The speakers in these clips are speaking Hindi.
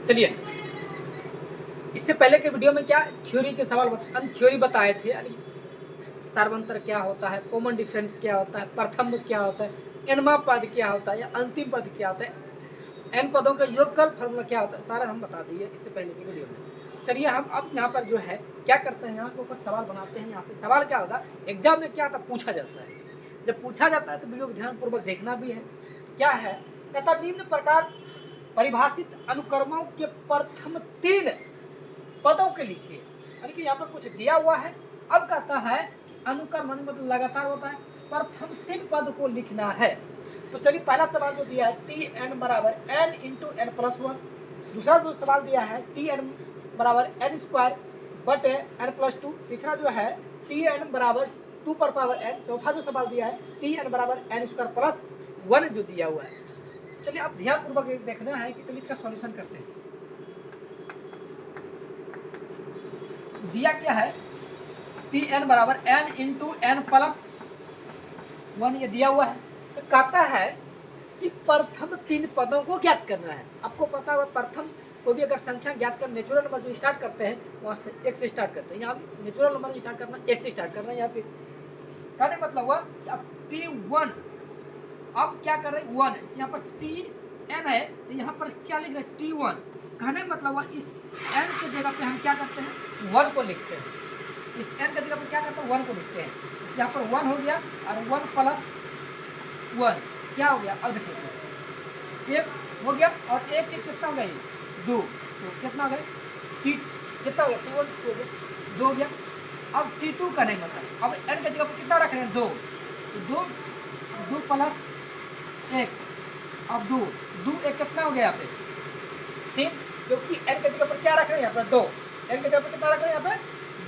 चलिए, इससे पहले के वीडियो में क्या थ्योरी के सवाल थ्योरी बताए थे, यानी सर्वंतर क्या होता है, कॉमन डिफरेंस क्या होता है, प्रथम क्या होता है, एनवा पद क्या होता है या अंतिम पद क्या होता है, एन पदों का योगफल फॉर्मूला क्या होता है, सारा हम बता दिए इससे पहले की वीडियो में। चलिए हम अब यहाँ पर जो है क्या करते हैं, यहाँ के ऊपर सवाल बनाते हैं। यहाँ से सवाल क्या होता है, एग्जाम में क्या होता है, पूछा जाता है। जब पूछा जाता है तो वीडियो को ध्यानपूर्वक देखना भी है। क्या है, कहता निम्न प्रकार परिभाषित अनुक्रमों के प्रथम 3 पदों के लिखिए। यानी कि यहाँ पर कुछ दिया हुआ है, अब कहता है अनुक्रम मतलब लगातार होता है, प्रथम 3 पद को लिखना है। तो चलिए पहला सवाल जो दिया है टी एन बराबर एन इंटू एन प्लस 1। दूसरा जो सवाल दिया है टी एन बराबर एन स्क्वायर बटे एन प्लस 2। तीसरा जो है टी एन बराबर 2 पर पावर एन। चौथा जो सवाल दिया है टी एन बराबर एन स्क्वायर प्लस 1 जो दिया हुआ है। चलिए अब ध्यानपूर्वक देखना है कि चलिए इसका सॉल्यूशन करते हैं। दिया क्या है, टी एन बराबर एन इंटू एन प्लस 1 ये दिया हुआ है। तो कहता है कि प्रथम 3 पदों को ज्ञात करना है। आपको पता होगा प्रथम कोई भी अगर संख्या ज्ञात कर, नेचुरल नंबर जो स्टार्ट करते हैं वहाँ से 1 से स्टार्ट करते हैं। यहाँ भी नेचुरल नंबर स्टार्ट करना 1 से स्टार्ट करना है। यहाँ पे कहने मतलब हुआ कि अब T1 अब क्या कर रहे हैं 1, यहाँ पर टी एन है तो यहाँ पर क्या लिख रहे हैं T1। कहने मतलब हुआ इस एन के जगह पे हम क्या करते हैं 1 को लिखते हैं। इस एन के जगह पे क्या करते हैं 1 को लिखते हैं। यहाँ पर 1 हो गया और 1 प्लस 1 क्या हो गया, अब देखिए 1 हो गया और 1 कितना हो गया 2, तो कितना हो गया टी कितना हो गया T1 हो गया 2 हो गया। अब T2 का नहीं मतलब अब एन के जगह पर कितना रख रहे हैं 2, तो 2 प्लस 1 अब 2 1 कितना हो गया यहाँ पे 3, क्योंकि एन के जगह पर क्या रख रहे हैं यहाँ पर 2, एन के जगह पर कितना रख रहे हैं यहाँ पे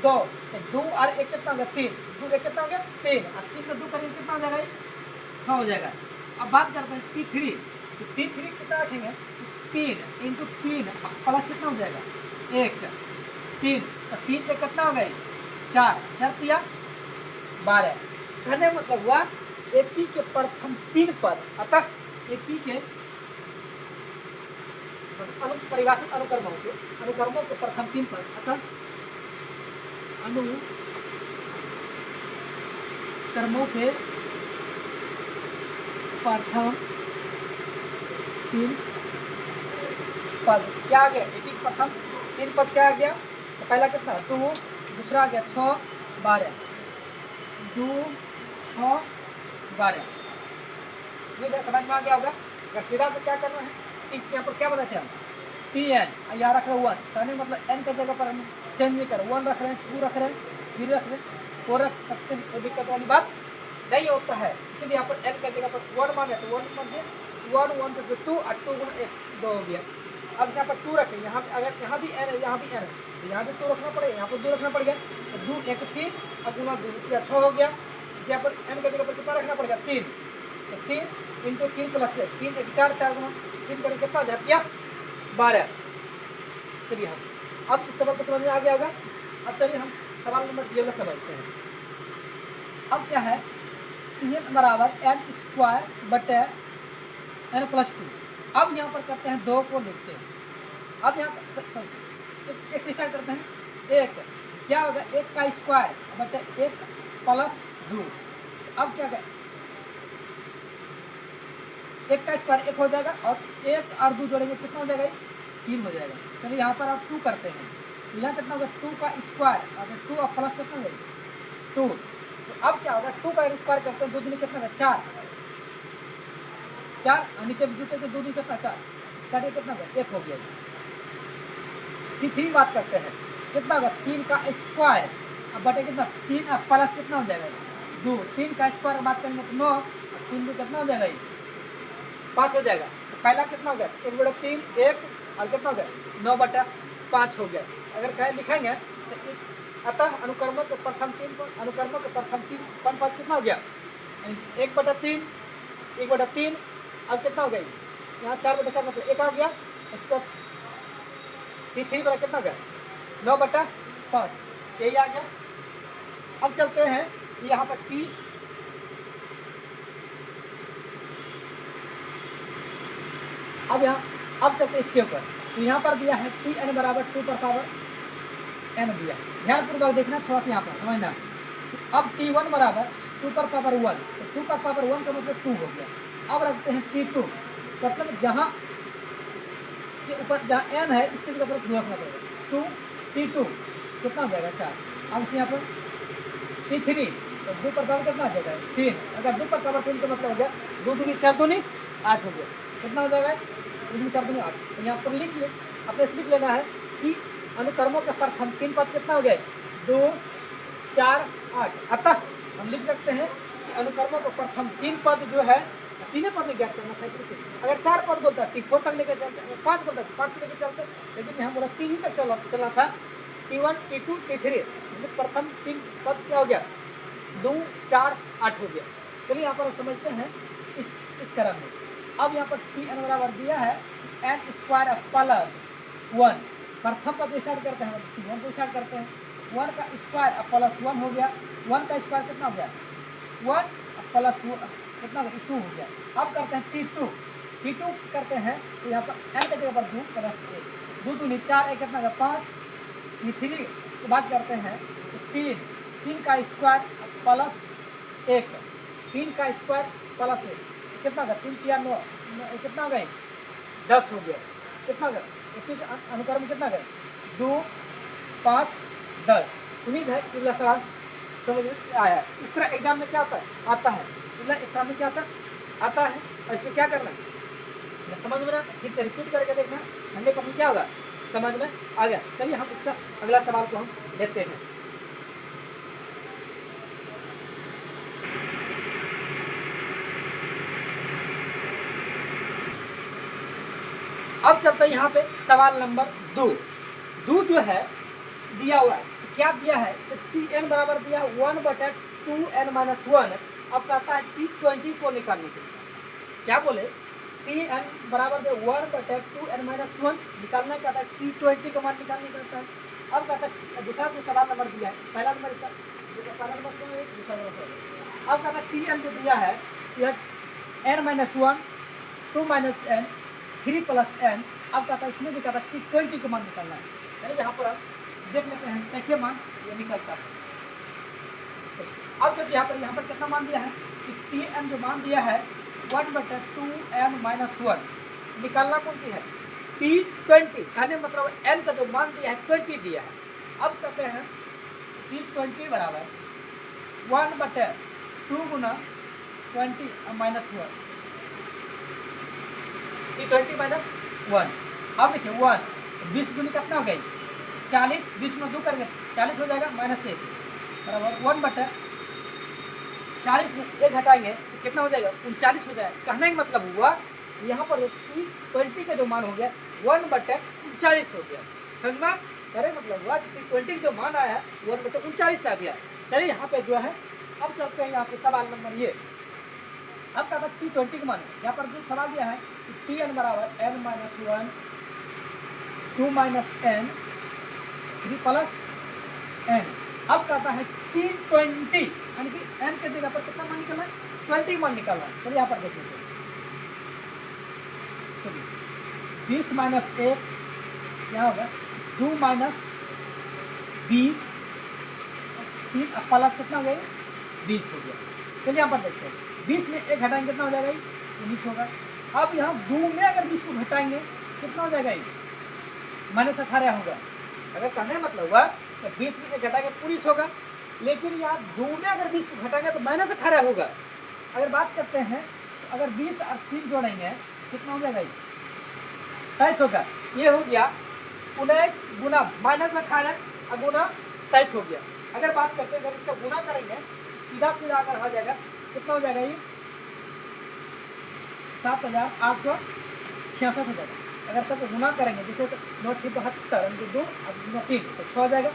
2, तो 2 और 1 कितना हो गया 3, 2 1 कितना हो गया 3 और 3 का 2 करेंगे कितना हो जाएगा 6 हो जाएगा। अब बात करते हैं T3, तो T3 कितना रखेंगे 3 इंटू 3 प्लस कितना हो जाएगा 1 3, तो 3 से कितना हो गया 4 4 दिया 12। कहने मतलब हुआ एपी के प्रथम 3 पद, अतः एपी के परिभाषित अनुक्रमों के प्रथम 3 पद, अतः अनुक्रमों के प्रथम 3 पद क्या आ गया, एपी के प्रथम 3 पद क्या आ गया, तो पहला कितना 2, दूसरा आ गया 6 12, 2 6 12। समझ में आ गया होगा। अगर सीधा से क्या करना है, यहाँ पर क्या बताए थे हम टी एन, यहाँ रख रहे हैं 1, कहने मतलब एन के जगह पर हम चेंज नहीं कर 1 रख रहे हैं 2 रख रहे हैं 3 रख रहे हैं 4 रख सकते हैं, कोई दिक्कत वाली बात नहीं होता है। इसलिए यहाँ पर एन के जगह पर 1 माने तो 1 मान दिए 1 1 तो 2 और 2 गुना 1 2 हो गया। अब यहाँ पर 2 रखें, यहाँ अगर यहाँ भी एन है यहाँ भी एन है तो यहाँ भी 2 रखना पड़ेगा, यहाँ पर 2 रखना पड़ेगा, तो 2 1 3 और गुना 2 6 हो गया। यहाँ पर एन के जगह पर कितना रखना पड़ेगा 3, तो 3 इंटू 3 प्लस 1 3 1 4 4 गुना 3 करें कितना हो जाता है 12। चलिए हम अब इस सवाल को समझ में आ गया होगा। अब चलिए हम सवाल नंबर 13 समझते हैं। अब क्या है एन बराबर एन स्क्वायर बटे एन प्लस 2। अब यहाँ पर करते हैं 2 को लिखते हैं। अब यहाँ पर एक से स्टार्ट करते हैं 1 क्या होगा 1 का स्क्वायर बटे 1 प्लस 2। अब क्या करें 1 का स्क्वायर 1 हो जाएगा और 1 और 2 जोड़ेंगे कितना हो जाएगा 3 हो जाएगा। चलिए यहाँ पर आप 2 करते हैं, यहाँ कितना होगा 2 का स्क्वायर और 2 और प्लस कितना होगा 2। तो अब क्या होगा 2 का स्क्वायर करते हैं 2 दिन कितना होगा 4 और नीचे भी जुटे तो 2 दिन कितना 4 करिए कितना होगा 1 हो गया। T3 बात करते हैं कितना होगा 3 का स्क्वायर अब बटे कितना 3 और प्लस कितना हो जाएगा 2, 3 का स्क्वायर बात करेंगे तो 9 और 3 भी कितना हो जाएगा 5 हो जाएगा। तो पहला कितना हो गया 1 बटा 3 1 और कितना हो गया 9 बटा 5 हो गया। अगर कहें लिखेंगे तो अतः अनुक्रमों के प्रथम 3 पद कितना हो गया 1 बटा 3 अब कितना हो गया यहाँ 4 बटा 4 मतलब 1 आ गया। इसका T3 बड़ा कितना हो गया 9 बटा 5 यही आ गया। अब चलते हैं यहाँ पर अब यहाँ अब चलते इसके ऊपर, तो यहाँ पर दिया है टी एन बराबर 2 पर पावर एन दिया, ध्यानपूर्वक देखना थोड़ा सा यहाँ पर समझना। अब T1 बराबर 2 पर पावर 1, तो 2 पर पावर 1 का मतलब 2 हो गया। अब रखते हैं T2, मतलब जहाँ के ऊपर जहाँ n है इसके ऊपर ध्रुव रखना पड़ेगा। 2 T2 कितना हो जाएगा 4। अब यहाँ पर T3, तो 2 पर पावर कितना हो जाएगा 3, अगर 2 पर पावर 3 का मतलब हो गया 2 दूनी 4 दूनी 8 हो गया। कितना हो जाएगा 2 दूनी 4 दूनी 8। तो यहाँ पर लिख ले, अपने लिख लेना है कि अनुक्रमों का प्रथम 3 पद कितना हो गया 2 4 8। अतः हम लिख सकते हैं कि अनुक्रमों का प्रथम 3 पद जो है तीनों पद में ज्ञात करना था। अगर 4 पद बोलता T4 तक लेकर चलते, 5 बोलता 5 तक लेकर चलते, लेकिन यहाँ बोला 3 ही तक चलना था। T1 T2 T3, प्रथम 3 पद क्या हो गया 2 4 8 हो गया। चलिए यहाँ पर समझते हैं इस क्रम में। अब यहाँ पर टी एन बराबर दिया है एन स्क्वायर प्लस 1, प्रथम पद स्टार्ट करते हैं T1 को स्टार्ट करते हैं, 1 का स्क्वायर प्लस 1 हो गया, 1 का स्क्वायर कितना हो गया 1 प्लस कितना हो गया 2 हो गया। अब करते हैं T2 करते हैं, तो यहाँ पर n के जगह पर 2 प्लस 1, 2 दूनी 4 1 कितना होगा 5। T3 की बात करते हैं तो 3 का स्क्वायर प्लस 1, 3 का स्क्वायर प्लस 1 कितना होगा 3 3 9 कितना हो गए 10 हो गया। कितना होगा इसके अनुक्रम कितना गए 2 5 10। उम्मीद है कि सवाल समझ में आया है। इस तरह एग्जाम में क्या आता है इस तरह में क्या आता है, और इसमें क्या करना है समझ में ना, फिर से रिपीट करके देखना 100% क्या होगा समझ में आ गया। चलिए हम इसका अगला सवाल को हम देखते हैं। अब चलते हैं यहाँ पे सवाल नंबर 2 जो है दिया हुआ है, क्या दिया है टी एन बराबर दिया 1/2n-1। अब कहता है T20 को निकालने के लिए क्या बोले टी एन बराबर दे 1/2n-1 निकालना कहता है, T20 का मान निकालने कहता है। अब कहता है दूसरा जो सवाल नंबर दिया है, पहला नंबर इसका पहला नंबर दूसरा नंबर। अब कहता है टी एन जो दिया है यह n-1 2 - n 3 + n। अब कहता है इसमें भी कहता है T20 का मान निकालना है। चलिए यहाँ पर देख लेते हैं कैसे मान ये निकलता है। अब जब यहाँ पर कितना मान दिया है कि टी एन जो मान दिया है 1/2n-1 निकालना कौन सी है T20, कहने मतलब n का जो मान दिया है 20 दिया है। अब कहते हैं T20 बराबर 1/2 गुना 20 -1 T20 - 1। अब देखिए 1 20 दूनी कितना हो गई 40, 20 में 2 करेंगे 40 हो जाएगा -1 बराबर 1/40 में 1 हटाएंगे तो कितना हो जाएगा 39 हो जाएगा। कहने का मतलब हुआ यहाँ पर T20 का जो मान हो गया 1/39 हो गया। समझना करे मतलब हुआ T20 जो मान आया है 1/39 आ गया। चलिए यहाँ पे जो है अब चलते हैं यहाँ पे सवाल नंबर ये। अब क्या T20 का मान यहाँ पर जो सवाल दिया है टी एन बराबर n-1 2 - n 3 + n। अब कहता है T20 यानी कि n के जगह पर कितना मान निकलना है 20 मान निकलना है। चलिए यहाँ पर देख लीजिए 20 - 1 क्या होगा 2 - 20 3 प्लस कितना हो गया 20 हो गया। चलिए यहाँ पर देखते हैं 20 में 1 घटाएंगे कितना हो जाएगा 19 होगा। अब यहाँ 2 में अगर 20 को घटाएंगे कितना हो जाएगा -18 होगा। अगर कहने मतलब हुआ तो 20 में 1 घटाएंगे 19 होगा, लेकिन यहाँ 2 में अगर 20 को घटाएंगे तो -18 होगा। अगर बात करते हैं तो अगर 20 और 3 जोड़ेंगे कितना हो जाएगा 23 होगा। ये हो गया 19 गुना -18 और गुना 23 हो गया। अगर बात करते हैं अगर इसका गुना करेंगे सीधा अगर हो जाएगा कितना हो जाएगा ये 7866 हो जाएगा। अगर सबको गुना करेंगे जैसे 9 3 72 2 और 3 तो 6 हो जाएगा।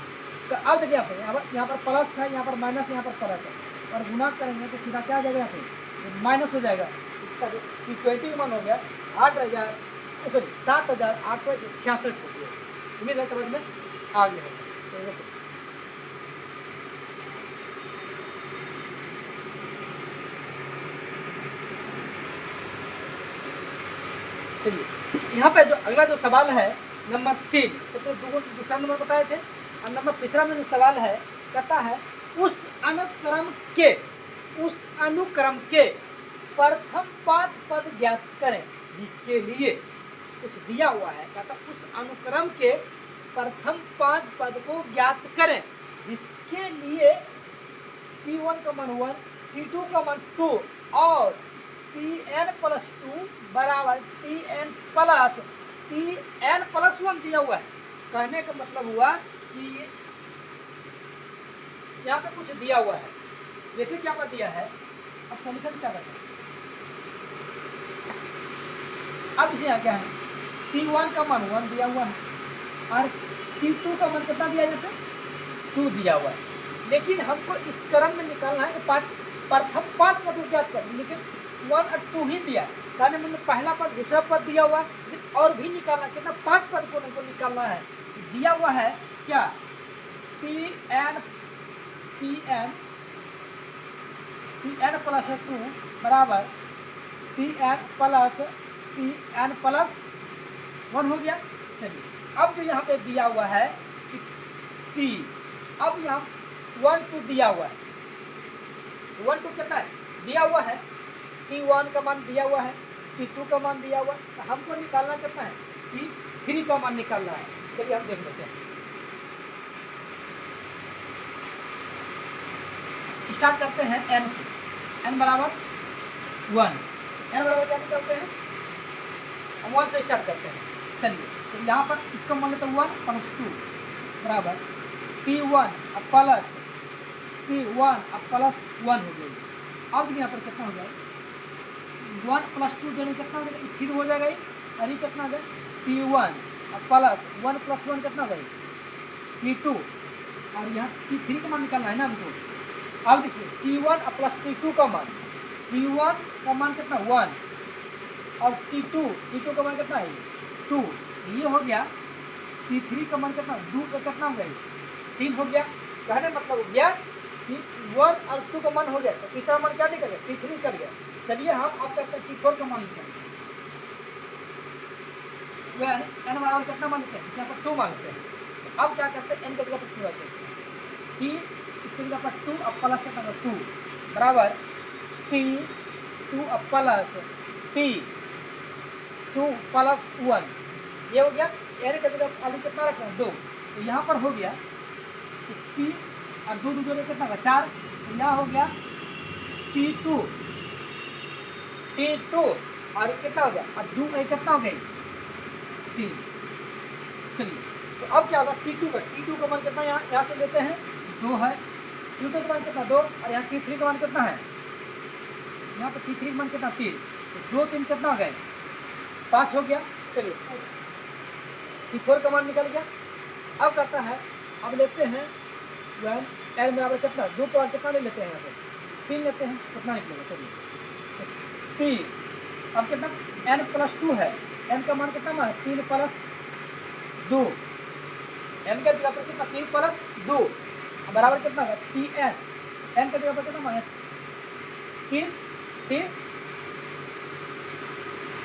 तो अब देखिए यहाँ पर प्लस है, यहाँ पर माइनस, यहाँ पर प्लस है, और गुना करेंगे तो सीधा क्या आ जाएगा यहाँ पे माइनस हो जाएगा। इसका जो T20 मान हो गया 7866 हो गया। उम्मीद है समझ में आ गया है। चलिए यहाँ पे जो अगला जो सवाल है नंबर 3, सबसे दूसरा नंबर बताए थे, और नंबर तीसरा में जो सवाल है कहता है उस अनुक्रम के प्रथम 5 पद ज्ञात करें, जिसके लिए कुछ दिया हुआ है। कहता उस अनुक्रम के प्रथम 5 पद को ज्ञात करें, जिसके लिए P1 का मान 1, P2 का मान 2 और Tn+2 बराबर Tn+1 दिया हुआ है। कहने का मतलब हुआ कि यहाँ पे कुछ दिया हुआ है, जैसे क्या पर दिया है, अब सॉल्यूशन क्या करते हैं। अब इसे यहाँ क्या है, P1 का मान 1 दिया हुआ है और P2 का मान कितना दिया जाता है 2 दिया हुआ है, लेकिन हमको इस क्रम में निकालना है कि प्रथम 5 पद को ज्ञात कर, लेकिन 1 और 2 ही दिया है। कहने मतलब पहला पद दूसरा पद दिया हुआ है, लेकिन और भी निकालना कितना 5 पद को हमको निकालना है। दिया हुआ है क्या Tn+2 बराबर Tn+1 हो गया। चलिए अब जो यहाँ पे दिया हुआ है कि T, अब यहाँ 1 2 दिया हुआ है, 1 2 कितना है दिया हुआ है, T1 का मान दिया हुआ है, T2 का मान दिया हुआ है, तो हमको निकालना कितना है T3 का मान निकालना है। चलिए हम देख लेते हैं, स्टार्ट करते हैं n से, n बराबर 1, n बराबर क्या निकालते हैं हम 1 से स्टार्ट करते हैं। चलिए तो यहाँ पर इसका मान लेते हैं 1+2 बराबर P1 प्लस P1 प्लस 1 हो गई। अब देखिए यहाँ पर कितना हो जाएगा 1+2 जो कितना हो जाएगा, फिर हो जाएगा, और ये कितना हो जाएगा P1 प्लस 1+1 कितना हो जाएगा P2, और यहाँ P3 का मान निकालना है ना हमको। अब देखिए T1 प्लस T2 का मान, T1 का मान कितना 1 और T2 का मान कितना है 2, ये हो गया। T3 का मान कितना 2 का कितना हो गया 3 हो गया। कहने मतलब हो गया कि 1 और 2 का मान हो गया, तो तीसरा मान क्या निकल गया T3 निकल गया। चलिए हम अब करते हैं T4 का मान निकालेंगे, n बराबर कितना मान लेते हैं, इस यहाँ पर 2 मान लेते हैं। अब क्या करते हैं n की जगह पर 2 रखते हैं, T इसकी जगह पर 2 अब प्लस कितना 2 बराबर T2 प्लस T2 प्लस 1, ये हो गया। n की जगह अभी कितना रख रहे हैं 2, तो यहाँ पर हो गया T और 2 2 जोड़े कितना होगा 4, तो यहाँ हो गया T2 और कितना हो गया और 2 कितना हो गई 3। चलिए तो अब क्या होगा T2 का मान कितना यहाँ से लेते हैं 2 है, T2 का मान कितना 2, और यहाँ T3 का मान कितना है, यहाँ पर T3 का मान कितना 3, तो 2 3 कितना हो गए 5 हो गया। चलिए T4 का मान निकल गया। अब करता है, अब लेते हैं n बराबर कितना 2 का कितना ले लेते हैं, यहाँ पे 3 लेते हैं, कितना निकलेगा। चलिए T अब कितना n+2 है, n का मान कितना है 3 प्लस 2, n का जगह पर कितना 3 प्लस 2 बराबर कितना है Tn, n का जगह पर कितना है 3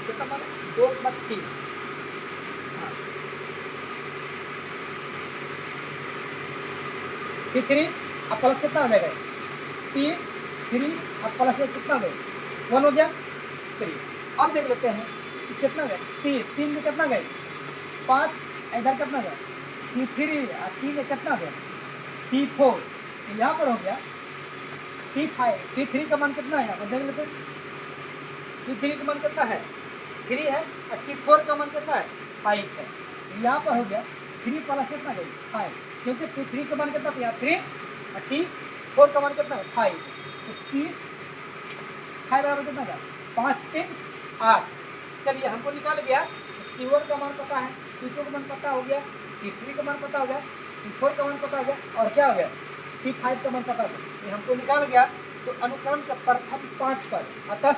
कितना मान 2 + 3, T3 अब प्लस कितना हो जाएगा T3 अब प्लस कितना हो गया 1 हो गया। चलिए अब देख लेते हैं कि कितना गया T3 में कितना गए 5, इधर कितना गया T3 और 3 में कितना गया T4, तो यहाँ पर हो गया T5। T3 का मान कितना है, यहाँ पर देख लेते हैं T3 का मान कितना है 3 है, और T4 का मान कितना है 5 है, यहाँ पर हो गया 3 प्लस कितना गई 5, क्योंकि T3 का मान कितना था यहाँ 3 और T4 का मान कितना है 5, तो T5 बराबर कितना था 5 3 8। चलिए हमको निकाल गया T1 का मान पता है, T2 का मान पता हो गया, T3 का मान पता हो गया, T4 का मान पता हो गया, और क्या हो गया T5 का मान पता हो गया, ये हमको निकाल गया। तो अनुक्रम का प्रथम 5 पद, अतः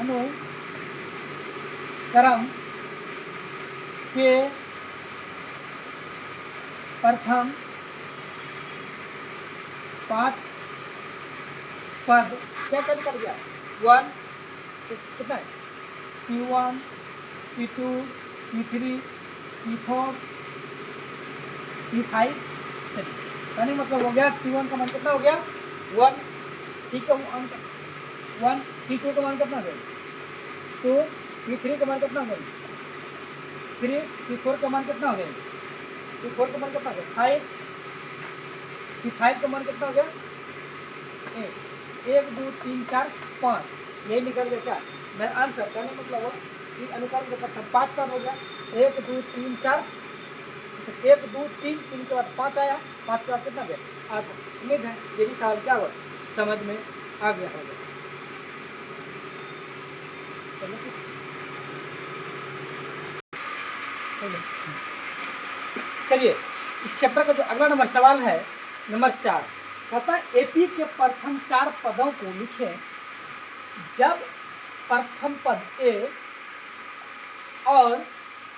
अनुक्रम के प्रथम 5 पद क्या निकल गया 1 कितना है P1 P2 P3 P4 P5। चलिए यानी मतलब हो गया P1 का मान कितना हो गया 1, P का मान 1, P2 का मान कितना हो गया 2, P3 का मान कितना हो गया 3, P4 का मान कितना हो गया P4 का मान कितना हो गया 5, P5 का मान कितना हो गया 1 2 3 4 5, यही निकल गया क्या मेरा आंसर। कहने मतलब वो कि अनुक्रम के प्रथम 5 पद हो गया 1 2 3 4, 1 2 3 3 के बाद 5 आया, 5 के बाद कितना गया 8। उम्मीद है ये भी सवाल क्या हुआ समझ में आ गया होगा। चलिए इस चैप्टर का जो अगला नंबर सवाल है नंबर 4, कहता है एपी के प्रथम 4 पदों को लिखें जब प्रथम पद ए और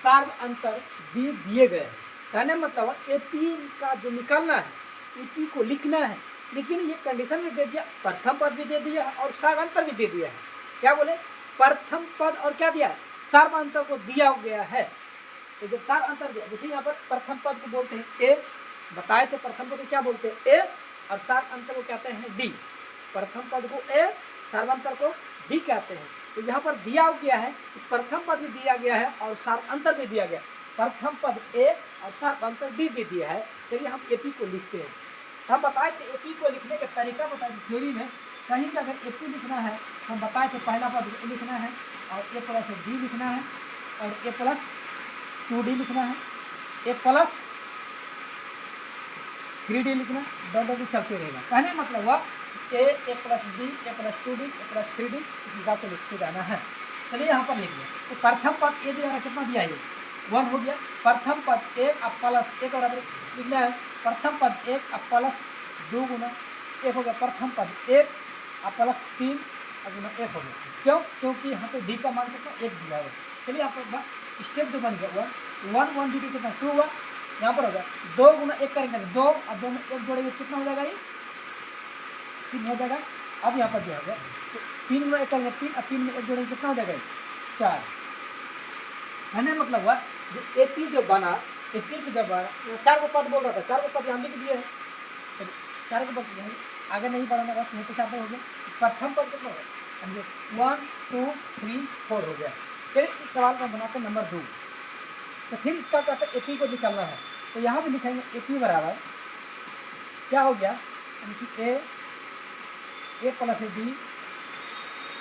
सार्व अंतर बी दिए गए। कहने मतलब एपी का जो निकालना है एपी को लिखना है, लेकिन ये कंडीशन भी दे दिया, प्रथम पद भी दे दिया है और सार्व अंतर भी दे दिया है। क्या बोले प्रथम पद और क्या दिया है सार्व अंतर को दिया गया है। तो जब सार्व अंतर दिया, जैसे यहाँ पर प्रथम पद को बोलते हैं ए, बताए थे प्रथम पद को क्या बोलते हैं ए और सार्व अंतर को कहते हैं डी। प्रथम पद को ए सार्व अंतर को डी कहते हैं। तो यहाँ पर दिया गया है प्रथम पद भी दिया गया है और सार्व अंतर भी दिया गया, प्रथम पद ए और सार्व अंतर डी दे दिया है। चलिए हम एपी को लिखते हैं। हम बताए थे एपी को लिखने का तरीका बताए थ्योरी में, कहीं का अगर एपी लिखना है हम बताए थे पहला पद लिखना है और ए प्लस डी लिखना है और ए प्लस 2d लिखना है, ए प्लस 3d लिखना, दोनों भी चलते रहेगा। कहने मतलब हुआ A plus D A plus 2d A plus 3d इस हिसाब से लिखते जाना है। चलिए यहाँ पर लिख लिया। तो प्रथम पद ए द्वारा कितना दिया है 1 हो गया, प्रथम पद 1 अब प्लस 1 बराबर लिखना है, प्रथम पद 1 अब प्लस 2 गुना 1 हो गया, प्रथम पद 1 अब प्लस 3 गुना 1 हो गया। क्यों? क्योंकि यहाँ पे डी का मान कितना 1 दिया है। चलिए यहाँ पर स्टेप जो बन गया 1 1 डी कितना 2 हुआ, यहाँ पर हो गया 2 गुना 1 करेंगे 2 और 2 में 1 जोड़ेंगे कितना हो जाएगा ये 3 हो जाएगा। अब यहाँ पर जो है 3 गुना 1 करेंगे 3 और 3 में 1 जोड़ेंगे कितना हो जाएगा 4। कहने मतलब हुआ जो एपी जो बना एपी की जब बना 4 को पद बोल रहा था, 4 को पद यहाँ लिख दिए है, 4 को पद आगे नहीं बढ़ाना बस यहीं पे 4 हो गया। प्रथम पद कितना होगा 1 2 3 4 हो गया। चलिए इस सवाल का बनाते हैं नंबर 2। तो फिर इसका कहते हैं एपी को निकालना है, तो यहाँ भी लिखेंगे एपी बराबर क्या हो गया यानी A plus D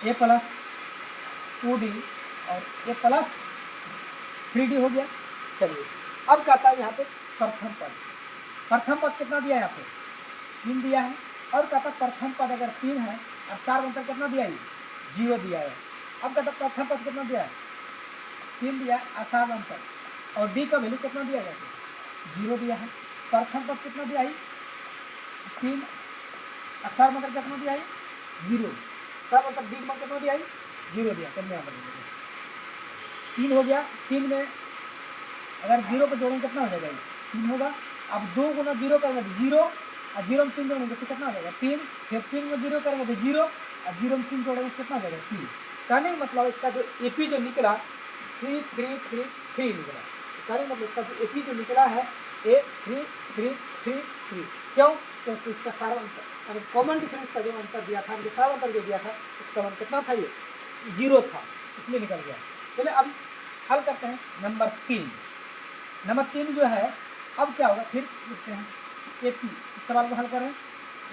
A plus 2d और ए प्लस 3d हो गया। चलिए अब कहता है यहाँ पे प्रथम पद कितना दिया है यहाँ पे 3 दिया है, और कहता है प्रथम पद अगर 3 है और सार्व अंतर कितना दिया है 0 दिया है। अब कहता है प्रथम पद कितना दिया है 3 दिया है और सार्व अंतर और डी का वैल्यू कितना दिया गया 0 दिया है। प्रथम पद कितना दिया है 3 और सार्व अंतर कितना दिया है 0, सार्व अंतर डी का कितना दिया है 0 दिया। चलिए यहाँ पर 3 हो गया, 3 में अगर 0 पर जोड़ेंगे कितना हो जाएगा 3 होगा। अब 2 गुना 0 करेंगे तो 0 और 0 में 3 जोड़ेंगे तो कितना हो जाएगा 3, फिर 3 में 0 करेंगे तो 0 और 0 में 3 जोड़ेंगे कितना हो जाएगा 3। कहने मतलब इसका जो एपी जो निकला 3 3 3 3 निकला। कहने मतलब इसका जो एपी जो निकला है 3 3 3 3। क्यों? क्योंकि इसका सारा अंतर कॉमन डिफरेंस का जो अंतर दिया था, जो सारा अंतर जो दिया था उसका मान कितना था ये 0 था, इसलिए निकल गया। चलिए अब हल करते हैं नंबर 3। नंबर 3 जो है अब क्या होगा फिर लिखते हैं एपी। इस सवाल को हल करें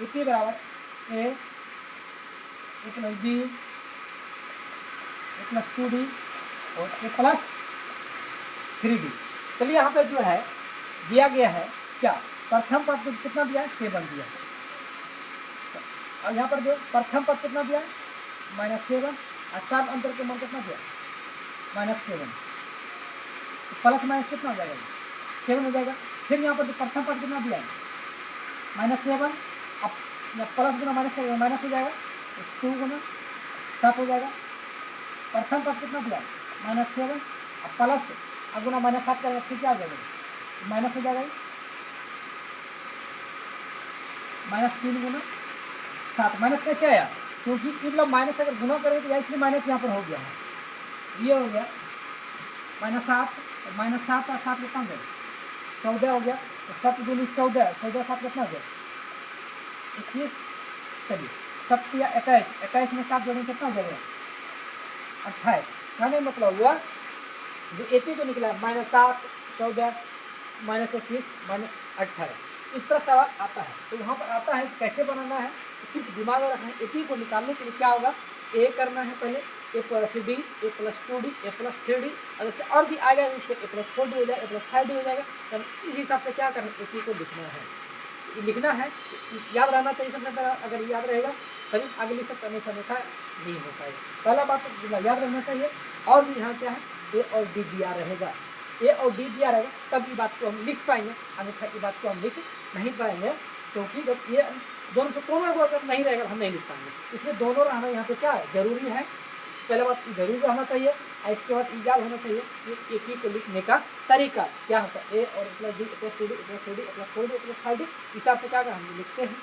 एपी बराबर A plus B A plus 2d और ए प्लस 3d। चलिए यहाँ पे जो है दिया गया है क्या प्रथम पद को कितना दिया है 7 दिया है, और यहाँ पर जो प्रथम पद कितना दिया है -7 और सार्व अंतर के मान कितना दिया -7, प्लस माइनस कितना हो जाएगा 7 हो जाएगा। फिर यहाँ पर जो प्रथम पद कितना दिया है -7, अब प्लस गुना माइनस करेगा माइनस हो जाएगा 2 गुना 7 हो जाएगा। प्रथम पद कितना दिया -7 अब प्लस अब गुना -7 करेगा फिर क्या हो जाएगा माइनस हो जाएगा -3 गुना 7। माइनस कैसे आया क्योंकि मतलब माइनस अगर गुना करें तो इसलिए माइनस यहाँ पर हो गया है। ये हो गया -7, -7 और 7 कितना हो गया 14 हो गया। तो 7 दूनी 14, 14 7 कितना हो गया 21। चलिए 7 या 21, 21 में 7 जोड़ेंगे कितना हो जाएगा 28। कहने मतलब हुआ जो AP जो निकला -7, 14, -21, -28 इस तरह सवाल आता है। तो वहाँ पर आता है कैसे बनाना है, सिर्फ दिमाग में रखना है। AP को निकालने के लिए क्या होगा, A करना है पहले, A + D, A + 2D, A + 3D, अगर और भी आ गया तो A + 4D हो जाएगा, A + 5D हो जाएगा। तब इस हिसाब से क्या करना है, AP को लिखना है। ये लिखना है, याद रहना चाहिए सबसे पहला। अगर याद रहेगा तभी आगे लिख सकते, अन्यथा नहीं हो पाएगा। पहला बात तो याद रहना चाहिए। और भी यहाँ क्या है, A और D दिया रहेगा, A और D दिया रहेगा, तब ये बात को हम लिख पाएंगे, अन्यथा ये बात को हम लिख नहीं पाएंगे। क्योंकि जब ये दोनों से कोनो अगर नहीं रहेगा हम नहीं लिख पाएंगे, इसलिए दोनों रहना यहाँ पे क्या है जरूरी है। पहले बात जरूर रहना चाहिए, और इसके बाद याद होना चाहिए कि AP को लिखने का तरीका क्या होता है। A और +D, A + 2D, A + 3D, A + 4D, A + 5D हिसाब से क्या हम लिखते हैं,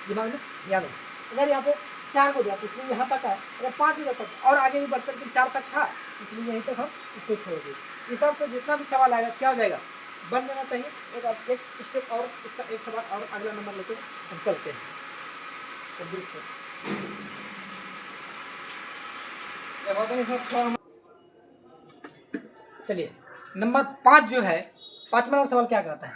दिमाग में याद हो। अगर यहाँ पे 4 को दिया तो इसलिए यहाँ तक है, अगर 5 भी जाता और आगे भी बढ़कर के 4 तक था, इसलिए यहीं तक हम इसको छोड़ दें। हिसाब से जितना भी सवाल आएगा क्या हो जाएगा, बन जाना चाहिए। एक स्टेप और इसका एक सवाल और अगला नंबर लेके हम चलते हैं। चलिए नंबर 5 जो है, 5वां नंबर सवाल क्या कहता है,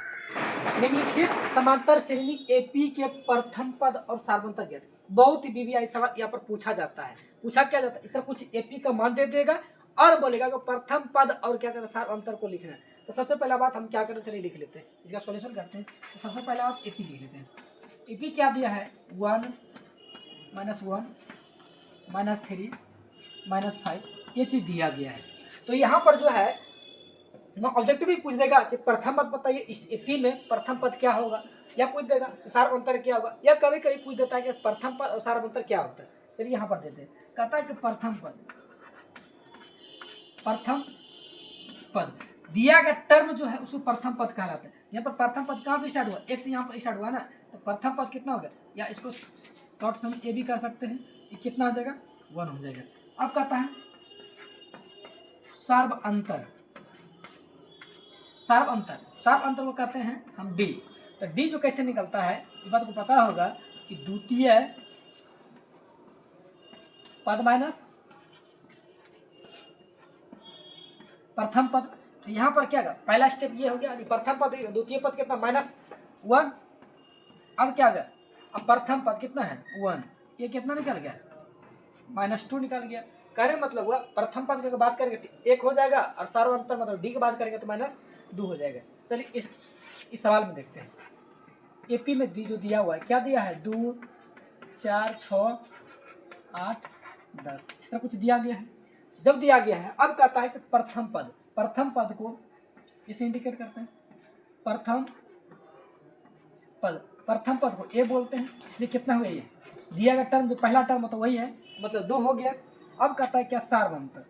निम्नलिखित समांतर श्रेणी AP के प्रथम पद और सार्वंतर ज्ञात। बहुत ही BBI सवाल यहाँ पर पूछा जाता है। पूछा क्या जाता है, इसका कुछ AP का मान दे देगा और बोलेगा कि प्रथम पद और क्या कहता है सार्वंतर को लिखना है। तो सबसे पहला बात हम क्या करते, चलिए लिख लेते हैं, इसका सॉल्यूशन करते हैं। तो सबसे पहला बात AP लिख लेते हैं। AP क्या दिया है, 1 -1 -3 -5 ये चीज दिया गया है। तो यहाँ पर जो है ऑब्जेक्टिव भी पूछ देगा कि प्रथम पद बताइए, इस AP में प्रथम पद क्या होगा, या पूछ देगा सार्वंतर क्या होगा, या कभी कभी पूछ देता है कि प्रथम पद और सार्वंतर क्या होता है। चलिए यहाँ पर देते हैं, कहता है कि प्रथम पद दिया गया टर्म जो है उसको प्रथम पद कहलाता है। यहाँ पर प्रथम पद कहाँ से स्टार्ट हुआ, एक से यहाँ पर स्टार्ट हुआ ना, तो प्रथम पद कितना हो गया, या इसको शॉर्ट फॉर्म A भी कर सकते हैं, ये कितना हो जाएगा 1 हो जाएगा। अब कहता है सार्वअंतर को कहते हैं हम D। तो D जो कैसे निकलता है, इस बात को पता होगा कि द्वितीय पद माइनस प्रथम पद। तो यहाँ पर क्या पहला स्टेप ये हो गया, प्रथम पद द्वितीय पद कितना -1। अब क्या गया, अब प्रथम पद कितना है 1, ये कितना निकल गया -2 निकल गया। कहने मतलब हुआ प्रथम पद की बात करेंगे तो 1 हो जाएगा, और सार्वअंतर मतलब D की बात करेंगे तो -2 हो जाएगा। चलिए इस सवाल में देखते हैं। AP में जो दिया हुआ है, क्या दिया है 2 4 6 8 10 इस तरह कुछ दिया गया है। जब दिया गया है, अब कहता है कि प्रथम पद को इसे इंडिकेट करते हैं। प्रथम पद को A बोलते हैं, इसलिए कितना हुआ, ये दिया गया टर्म जो पहला टर्म तो वही है, मतलब 2 हो गया। अब कहता है क्या सार्वंतर,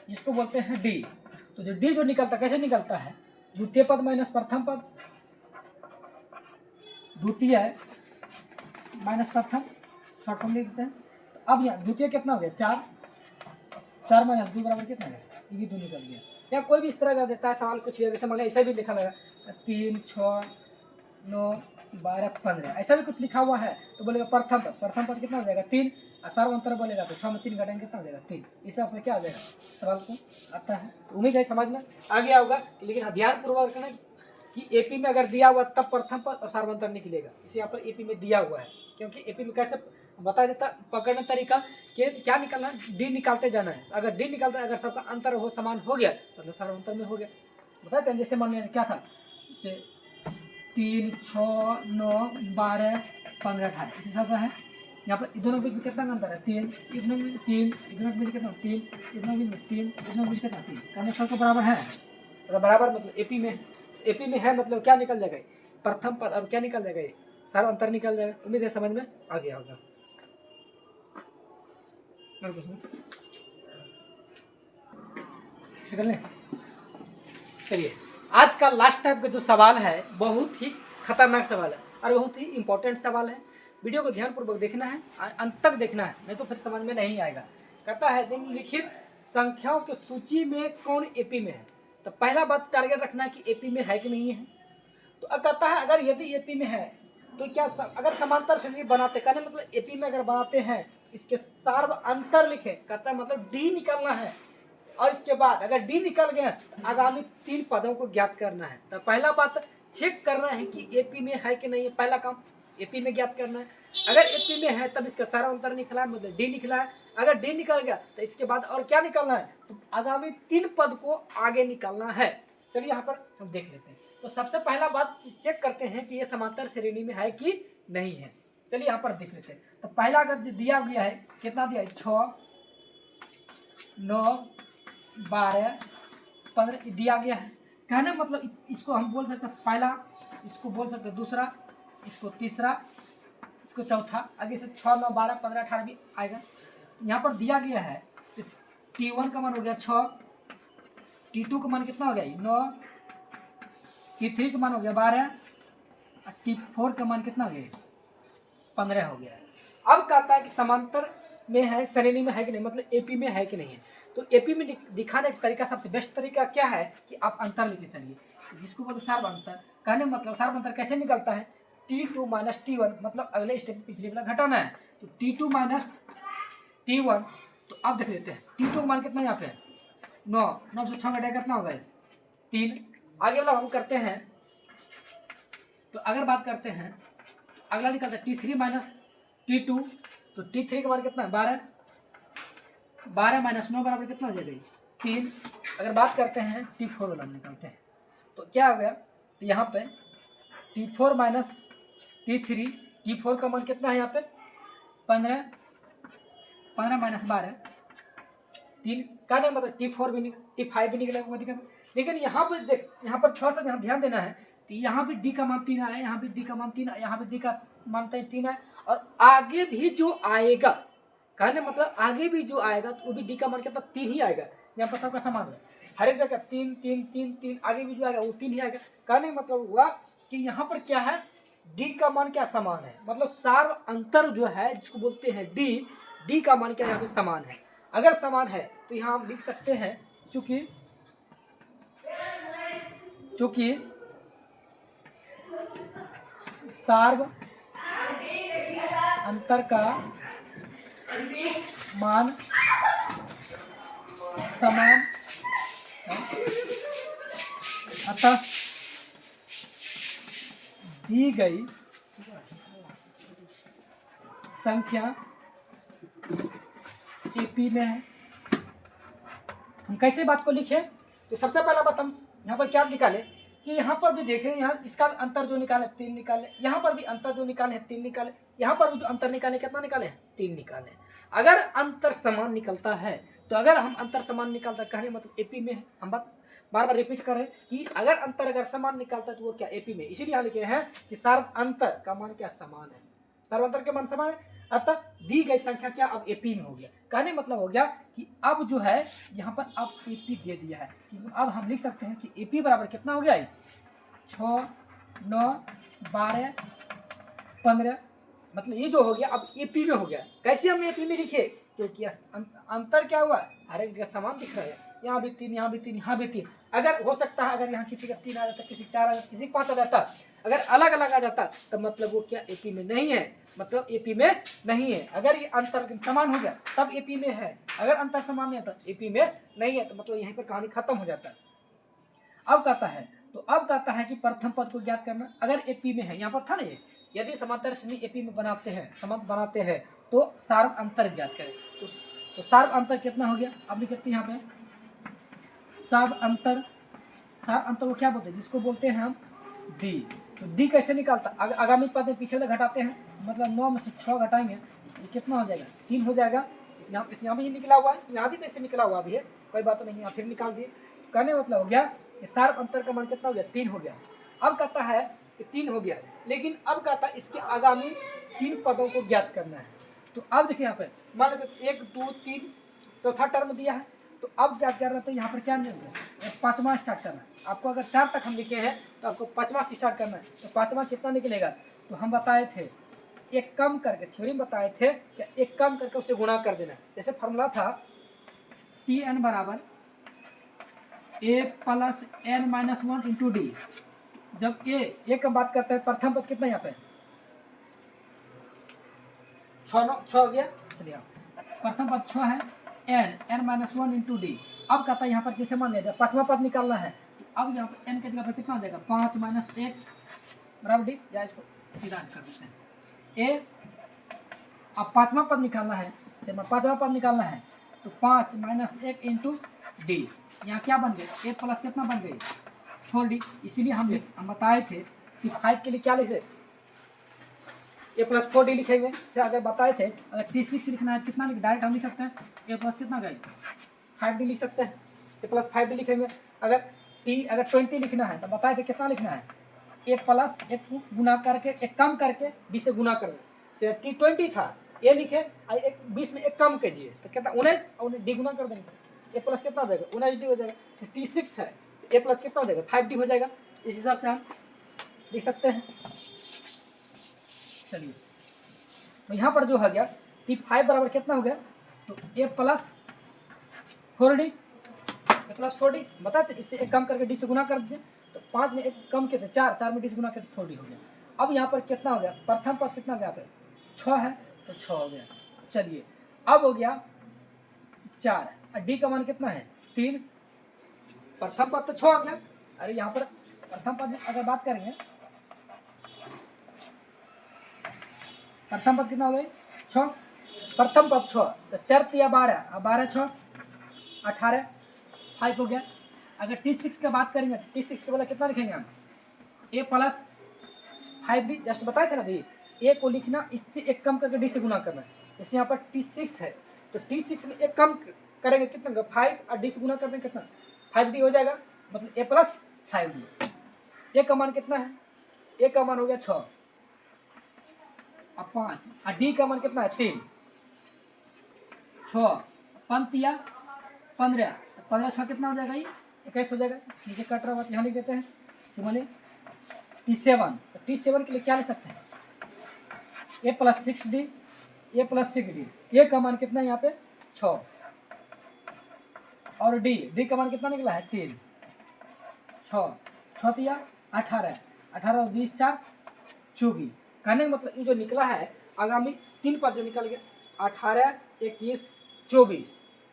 जिसको बोलते हैं D। तो जो D जो निकलता कैसे निकलता है, द्वितीय पद माइनस प्रथम पद, द्वितीय माइनस प्रथम, शॉर्ट फॉर्म लिख देते हैं। तो अब यहाँ द्वितीय कितना हो गया 4 -2 बराबर कितना है, ये भी 2 निकल गया। या कोई भी इस तरह का देता है सवाल, कुछ भी जैसे मान लिया ऐसा भी लिखा लगा 3 6 9 12 15 ऐसा भी कुछ लिखा हुआ है, तो बोलेगा प्रथम पद कितना हो जाएगा 3, और सार्वअंतर बोलेगा तो 6 में 3 घटाएंगे कितना हो जाएगा 3। इस हिसाब से क्या हो जाएगा सवाल को आता है। तो उम्मीद है समझ में आ गया होगा, लेकिन ध्यान पूर्वक रखना कि AP में अगर दिया हुआ तब प्रथम पद और सार्वअंतर निकलेगा। इसे यहाँ पर AP में दिया हुआ है, क्योंकि AP में कैसे बता देता पकड़ने तरीका कि क्या निकालना है, D निकालते जाना है। अगर D निकालता है, अगर सबका अंतर हो समान हो गया मतलब सार्वअंतर में हो गया। बताते हैं जैसे मान लिया क्या था, जैसे 3 6 9 12 15 18 इस हिसाब से है। यहाँ पर दोनों बीच में कितना अंतर है 3, इतना में 3, इतना बीच कितना 3, इतना बीच में 3, इतना बीच कितना 3, कहने सबको बराबर है। मतलब बराबर मतलब AP में है, मतलब क्या निकल जाएगा प्रथम पद, अब क्या निकल जाएगा सार्वअंतर निकल जाएगा। उम्मीद है समझ में आ गया होगा। चलिए आज का लास्ट टाइप का जो सवाल है बहुत ही खतरनाक सवाल है। और बहुत ही इंपॉर्टेंट सवाल है। वीडियो को ध्यानपूर्वक देखना है, अंत तक देखना है, नहीं तो फिर समझ में नहीं आएगा। कहता है निम्नलिखित संख्याओं की सूची में कौन एपी में है। तो पहला बात टारगेट रखना है कि एपी में है कि नहीं है। तो कहता है अगर यदि एपी में है तो क्या अगर समांतर श्रेणी बनाते, कहने मतलब एपी में अगर बनाते हैं इसके सार्व अंतर लिखे, कहता है मतलब डी निकालना है। और इसके बाद अगर डी निकल गया तो आगामी 3 पदों को ज्ञात करना है। तो पहला बात चेक करना है कि एपी में है कि नहीं है, पहला काम एपी में ज्ञात करना है। अगर एपी में है तब इसका सारा अंतर निकला है, मतलब डी निकला है। अगर डी निकल गया तो इसके बाद और क्या निकालना है, तो आगामी 3 पद को आगे निकालना है। चलिए यहाँ पर हम देख लेते हैं। तो सबसे पहला बात चेक करते हैं कि ये समांतर श्रेणी में है कि नहीं है। चलिए यहाँ पर देख लेते हैं। तो पहला अगर जो दिया गया है, कितना दिया है, 6, 9, 12, 15 दिया गया है। कहना मतलब इसको हम बोल सकते हैं पहला, इसको बोल सकते हैं दूसरा, इसको तीसरा, इसको चौथा, आगे से 6, 9, 12, 15, 18 भी आएगा। यहाँ पर दिया गया है तो T1 का मान हो गया 6, T2 का मान कितना हो गया 9, T3 का मान हो गया 12, और T4 का मान कितना हो गया 15 हो गया। अब कहता है कि समांतर में है, श्रेणी में है कि नहीं, मतलब एपी में है कि नहीं है। तो एपी में दिखाने का तरीका, सबसे बेस्ट तरीका क्या है कि आप अंतर लेके चलिए, जिसको बोलते सार्व अंतर। कहने मतलब सार्व अंतर कैसे निकलता है, T2 माइनस T1, मतलब अगले स्टेप पिछले वाला घटाना है। तो T2 माइनस T1, तो अब देख लेते हैं T2 का मान कितना यहाँ पे 9, 9 से 6 घटाया कितना होगा 3। आगे वाला हम करते हैं। तो अगर बात करते हैं अगला निकलता है T3 माइनस T2, तो T3 का मान कितना है 12, 12 माइनस 9 बराबर कितना हो जाएगा 3। अगर बात करते हैं T4 वाला निकालते हैं तो क्या हो गया, तो यहाँ पे T4 माइनस T3, T4 का मान कितना है यहाँ पे 15, 15 माइनस 12, 3 का नहीं, मतलब T4 भी T5 भी निकलेगा कोई दिक्कत। लेकिन यहाँ पर देख, यहाँ पर थोड़ा सा ध्यान देना है। तो यहाँ भी डी का मान 3 आया, यहाँ भी डी का मान 3 आया, यहाँ भी डी का मान 3 आया, और आगे भी जो आएगा, कहने मतलब आगे भी जो आएगा तो वो भी डी का मान कितना 3 ही आएगा। यहाँ पर सबका समान है, हर एक जगह 3 3 3 3, आगे भी जो आएगा वो 3 ही आएगा। कहने मतलब हुआ कि यहाँ पर क्या है, डी का मान क्या समान है, मतलब सार्व अंतर जो है जिसको बोलते हैं डी का मान क्या यहाँ पे समान है। अगर समान है तो यहाँ हम लिख सकते हैं चूंकि सार्व अंतर का मान समान अतः दी गई संख्या एपी में है। हम कैसे बात को लिखे, तो सबसे पहला बात हम यहाँ पर क्या निकाले कि यहाँ पर भी देख रहे हैं, यहाँ इसका अंतर जो निकाले 3 निकाले, यहाँ पर भी अंतर जो निकाले हैं 3 निकाले, यहाँ पर भी जो अंतर निकाले कितना निकाले हैं 3 निकाले। अगर अंतर समान निकलता है, तो अगर हम अंतर समान निकालता है कहने मतलब एपी में है। हम बात बार बार रिपीट कर रहे हैं कि अगर अंतर अगर समान निकलता है तो वो क्या एपी में, इसीलिए यहाँ लिखे हैं कि सार्व अंतर का मान क्या समान है, सार्व अंतर के मान समान है, अतः दी गई संख्या क्या अब एपी में हो गया। कहने मतलब हो गया कि अब जो है यहाँ पर अब एपी दे दिया है, अब हम लिख सकते हैं कि एपी बराबर कितना हो गया 6, 9, 12, 15, मतलब ये जो हो गया अब एपी में हो गया। कैसे हम एपी में लिखे, क्योंकि अंतर क्या हुआ, हर एक जगह समान दिख रहा है, यहाँ भी 3, यहाँ भी 3, यहाँ भी 3। अगर हो सकता है अगर यहाँ किसी का 3 आ जाता, किसी 4 आ जाता, किसी 5 आ जाता, अगर अलग अलग आ जाता तब मतलब वो क्या एपी में नहीं है, मतलब एपी में नहीं है। अगर ये अंतर समान हो गया तब एपी में है, अगर अंतर समान नहीं है एपी में नहीं है, तो मतलब यहीं पर कहानी खत्म हो जाता है। अब कहता है, तो अब कहता है कि प्रथम पद को ज्ञात करना अगर एपी में है। यहाँ पर था ना ये, यदि समांतर श्रेणी एपी में बनाते हैं तो सार्व अंतर ज्ञात करें। तो सार्व अंतर कितना हो गया, अब लिखते हैं यहाँ पे सार्व अंतर को क्या बोलते हैं, जिसको बोलते हैं हम डी। तो डी कैसे निकालता, आगामी पद में पीछे वाले घटाते हैं, मतलब 9 में से 6 घटाएंगे ये कितना हो जाएगा 3 हो जाएगा। यहाँ भी निकला हुआ है, यहाँ भी कैसे निकला हुआ भी है, कोई बात नहीं, यहाँ फिर निकाल दिए। कहने मतलब हो गया सार्व अंतर का मान कितना हो गया 3 हो गया। अब कहता है कि 3 हो गया, लेकिन अब कहता है इसके आगामी 3 पदों को ज्ञात करना है। तो अब देखिए यहाँ पर मान लेते 1 2 3 चौथा टर्म दिया है, तो अब क्या कर रहे हैं, तो यहाँ पर क्या नहीं होगा 5वां स्टार्ट करना है आपको। अगर 4 तक हम लिखे हैं तो आपको 5वां से स्टार्ट करना है। तो 5वां कितना निकलेगा तो हम बताए थे एक कम करके, थ्योरी में बताए थे कि एक कम करके उसे गुणा कर देना। जैसे फॉर्मूला था टी एन बराबर A plus N minus one into D. जब ए का बात करते हैं, प्रथम पद कितना यहाँ पे 6 हो गया। चलिए प्रथम पद 6 है, n minus one into d. अब कहता है यहाँ पर जैसे मान लिया पांचवा पद निकालना है, अब यहाँ पर एन के जगह पर कितना हो जाएगा 5 माइनस 1 बराबर डी, या इसको सीधा कर देते हैं ए। अब पांचवा पद निकालना है, पांचवा पद निकालना है तो 5 माइनस 1 इंटू डी। यहाँ क्या बन गया, ए प्लस कितना बन गई 4d। इसीलिए हम बताए थे कि 5 के लिए क्या लिखे ए प्लस 4d लिखेंगे। से अगर बताए थे अगर T6 लिखना है कितना लिख, डायरेक्ट हम लिख सकते हैं ए प्लस कितना गए 5d लिख सकते हैं, ए प्लस 5d लिखेंगे। अगर 20 लिखना है तो बताए थे कितना लिखना है ए प्लस एक गुना करके एक कम करके डी से गुना करना। से T20 था ए लिखे एक 20 में एक कम कीजिए तो कितना 19 और डी गुना कर देंगे, ए प्लस कितना हो जाएगा 19d हो जाएगा। तो T6 है ए प्लस कितना हो जाएगा 5d हो जाएगा। इस हिसाब से हम लिख सकते हैं। चलिए तो यहाँ पर जो हो गया T5 बराबर कितना हो गया, तो ए प्लस 4d बताते इससे एक कम करके डी से गुना कर दीजिए। तो 5 में एक कम के थे 4 में डी से गुना के 4d हो गया। अब यहाँ पर कितना हो गया, प्रथम पद कितना हो गया पे 6 है तो 6 हो गया। चलिए अब हो गया 4 और डी का मान कितना है 3, प्रथम पद तो 6 हो गया। अरे यहाँ पर प्रथम पद में अगर बात करेंगे, प्रथम पद कितना हो गया 6, प्रथम पद 6 तो 4 या 12, अब 12 6 18 5 हो गया। अगर T6 का बात करेंगे T6 के बोला कितना लिखेंगे हम ए प्लस 5d। जस्ट बताए थे ना भाई ए को लिखना इससे एक कम करके डी से गुना करना। जैसे यहाँ पर T6 है तो T6 में एक कम करेंगे कितना 5 और डी से गुना कर देंगे कितना 5d हो जाएगा, मतलब ए प्लस 5d। ए का मान कितना है, ए का मान हो गया 6 अब 5 और डी का मान कितना है 3 6 5 या 15, 15 6 कितना हो जाएगा ये 21 हो जाएगा। नीचे कट रहा बात यहाँ लिख देते हैं सिमले T7। तो T7 के लिए क्या ले सकते हैं ए प्लस 6d, ए प्लस 6d। ए का मान कितना है यहाँ पे 6 और डी का मान कितना निकला है 3 6 या 18 18 20 4 24। कहने का मतलब ये जो निकला है आगामी 3 पद जो निकल गया 18 21 24।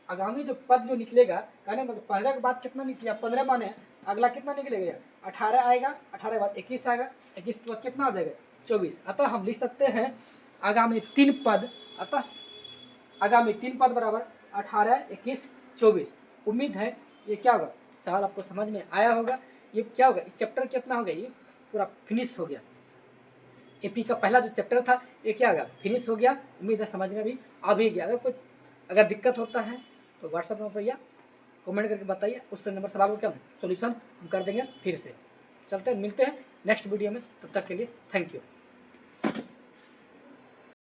आगामी जो पद जो निकलेगा कहने मतलब पहले के बाद कितना निकलेगा 15 माने अगला कितना निकलेगा 18 आएगा, 18 के बाद 21 आएगा, 21 के बाद कितना हो जाएगा 24। अतः हम लिख सकते हैं आगामी 3 पद, अतः आगामी 3 पद बराबर 18 21 24। उम्मीद है ये क्या होगा सवाल आपको समझ में आया होगा। ये क्या होगा चैप्टर कितना हो गया ये पूरा फिनिश हो गया। एपी का पहला जो चैप्टर था ये क्या होगा फिनिश हो गया। उम्मीद है समझ में भी आ भी गया। अगर दिक्कत होता है तो व्हाट्सएप नंबर या कमेंट करके बताइए, उस नंबर सवाल का सोल्यूशन हम कर देंगे। फिर से चलते हैं, मिलते हैं नेक्स्ट वीडियो में, तब तक के लिए थैंक यू।